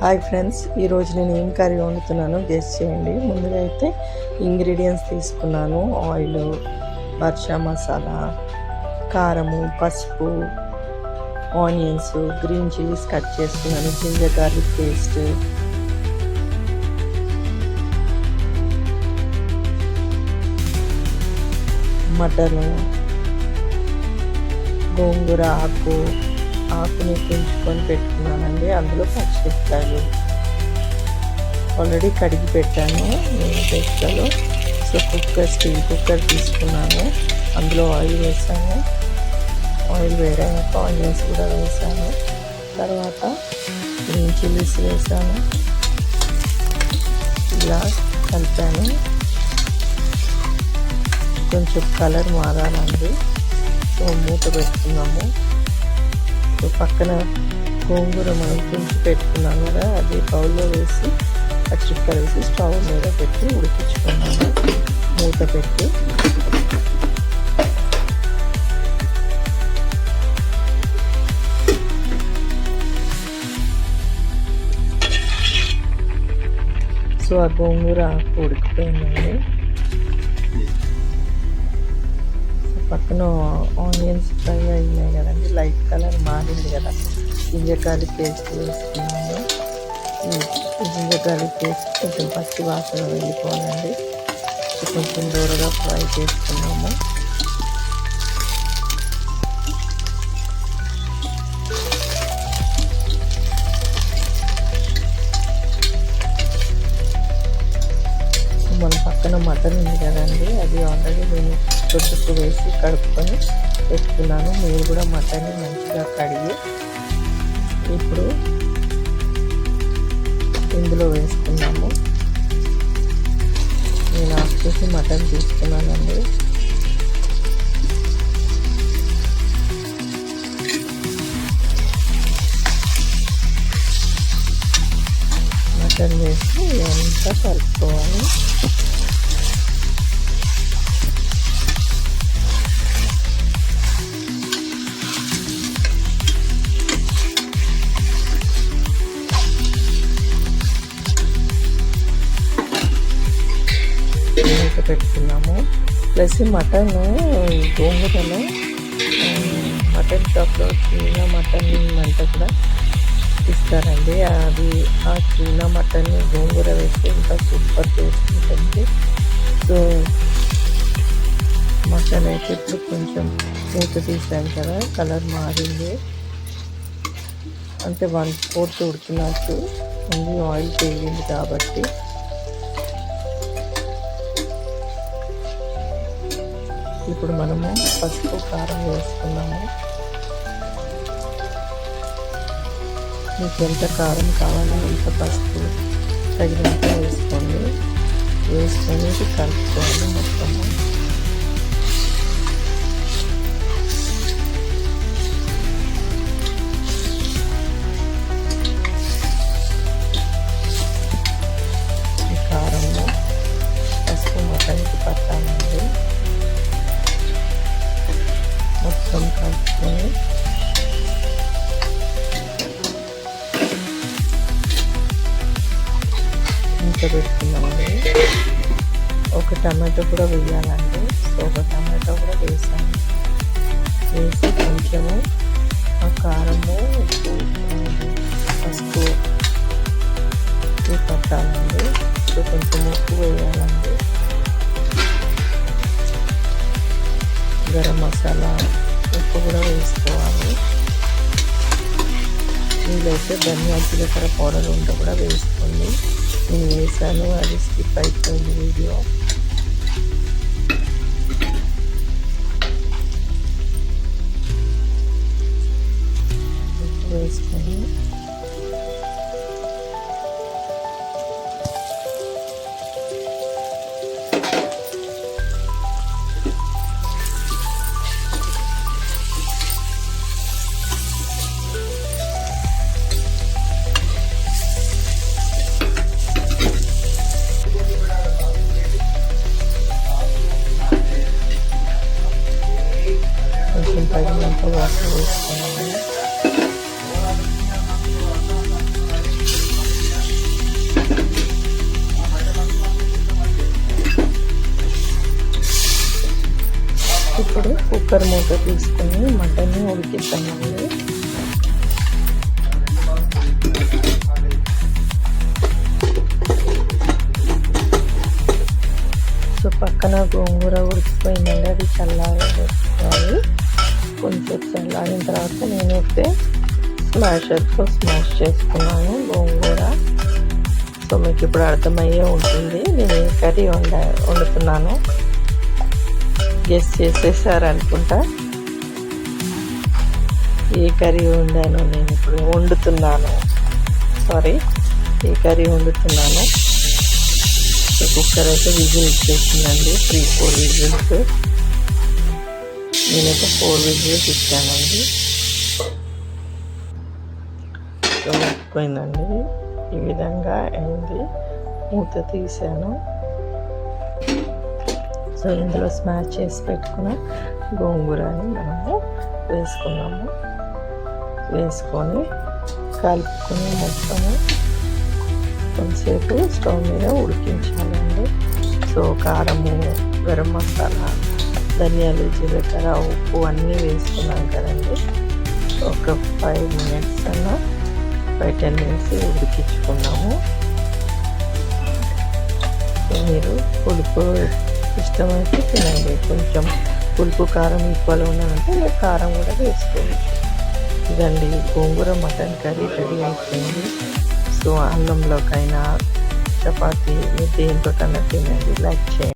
Hi friends, ఈరోజు నేను ఏం కర్రీ వండుతున్నానో గెస్ చేయండి. ముందుగా అయితే ఇంగ్రీడియంట్స్ తీసుకున్నాను. ఆయిల్, బర్షా మసాలా, కారము, పసుపు, ఆనియన్స్, గ్రీన్ చిల్లీస్ కట్ చేసుకున్నాను, జింజర్ గార్లిక్ పేస్ట్, మటను, గోంగూర ఆకుని పెంచుకొని పెట్టుకున్నానండి. అందులో పచ్చిమిరపకాయలు ఆల్రెడీ కడిగి పెట్టాను పెట్టుకలో. సో స్టీల్ కుక్కర్ తీసుకున్నాను. అందులో ఆయిల్ వేసాను. ఆయిల్ వేడాక ఆనియన్స్ కూడా వేసాను. తర్వాత గ్రీన్ చిల్లీస్ వేసాను. ఇలా కలిపాను. కొంచెం కలర్ మారాలండి. సో మూత పెట్టుకున్నాము. పక్కన గోంగూర మనం తుంచి పెట్టుకున్నాం కదా, అది బౌల్లో వేసి పచ్చిమిరపకాయలు వేసి స్టవ్ మీద పెట్టి ఉడికించుకున్నాను మూత పెట్టి. సో ఆ గోంగూర ఉడికిపోయిందండి. పక్కన ఆనియన్స్ ఫ్రై అయినాయి కదండి, లైట్ కలర్ మారింది కదా. జింజర్ గార్లిక్ పేస్ట్ వేసుకున్నాము. జింజర్ గార్లిక్ పేస్ట్ కొంచెం పచ్చి వాసన వెళ్ళిపోవాలండి. కొంచెం దూరగా ఫ్రై చేసుకున్నాము. మన పక్కన మటన్ ఉంది కదండి, అది ఆల్రెడీ నేను ఉప్పు వేసి కడుక్కొని పెట్టుకున్నాను. మీరు కూడా మటన్ని మంచిగా కడిగి ఇప్పుడు ఇందులో వేసుకున్నాము. నేను ఆఫ్ చేసి మటన్ తీసుకున్నానండి. మటన్ వేసి అంతా కలుపుకోవాలి. పెట్టుకున్నాము. ప్లస్ మటన్ గోంగూరలో మటన్ షాప్లో చిన్న మటన్ అంతా కూడా ఇస్తారండి. అది ఆ చిన్న మటన్ గోంగూర వేస్తే ఇంకా సూపర్ టేస్ట్ ఉంటుంది. సో మటన్ అయితే ఇప్పుడు కొంచెం మూత తీసాను కదా, కలర్ మారింది. అంటే 1/4 ఉడికినట్టు ఉంది. ఆయిల్ తేలింది కాబట్టి ఇప్పుడు మనము పసుపు, కారం వేసుకున్నాము. మీకు ఎంత కారం కావాలో ఎంత పసుపు తగినంత వేసుకోండి. వేసుకొని కలుపుకోవాలి మొత్తము. ఈ కారంలో పసుపు మటన్కి పట్టాలండి. మొత్తం కలుపుకొని ఇంకా పెట్టుకున్నామండి. ఒక టమాటో కూడా వేయాలండి. సో ఒక టమాటో కూడా వేసాను. వేసి కొంచెము ఆ కారము, ఉప్పు, పసుపు పట్టాలండి. సో కొంచెం ఉప్పు వేయాలండి. గరం మసాలా, ఉప్పు కూడా వేసుకోవాలి. వీలైతే ధనియా జీలకర్ర పౌడర్ ఉంటే కూడా వేసుకోండి. నేను వేసాను, అది స్కిప్ అయిపోయింది వీడియో. ఉప్పు వేసుకొని తగినంత వాటర్ వేసుకున్నాము. కుక్కర్ మూత తీసుకొని మటన్ని ఉడికిద్దామండి. సో పక్కన గోంగూర ఉడికిపోయిందండి, అది చల్లారబెట్టుకోవాలి. కొంచెం చల్లారిన తర్వాత నేనైతే స్మాషర్తో స్మాష్ చేసుకున్నాను గోంగూర. సో మీకు ఇప్పుడు అర్థమయ్యే ఉంటుంది నేను ఏ కర్రీ వండుతున్నాను. గెస్ చేసేసారు అనుకుంటా ఏ కర్రీ వండాను. నేను ఇప్పుడు ఏ కర్రీ వండుతున్నాను. సో కుక్కర్ అయితే విజిల్ ఇచ్చేసిందండి, 3-4 విజిల్స్. నేనైతే 4 విజిల్స్ ఇచ్చానండి. సో ఉడికిపోయిందండి, ఈ విధంగా అయింది. మూత తీసాను. సో ఇందులో స్మాష్ చేసి పెట్టుకున్న గోంగూరని మనము వేసుకొని కలుపుకొని మొత్తము కొంతసేపు స్టవ్ మీద ఉడికించాలండి. సో కారము, గరం మసాలా, ధనియాలు, జీలకర్ర, ఉప్పు అన్నీ వేసుకున్నాం కదండి. ఒక 5 మినిట్స్ అన్నా 5-10 మినిట్స్ ఉడికించుకున్నాము. సో మీరు పులుపు ఇష్టమైతే తినండి. కొంచెం పులుపు కారం ఈక్వల్ ఉన్నానంటే మీరు కారం కూడా వేసుకోవచ్చు. ఇదండి గోంగూర మటన్ కర్రీ రెడీ అయిపోయింది. సో అన్నంలోకైనా, చపాతీ, దేంతోకైనా తినండి. లైక్ చేయండి.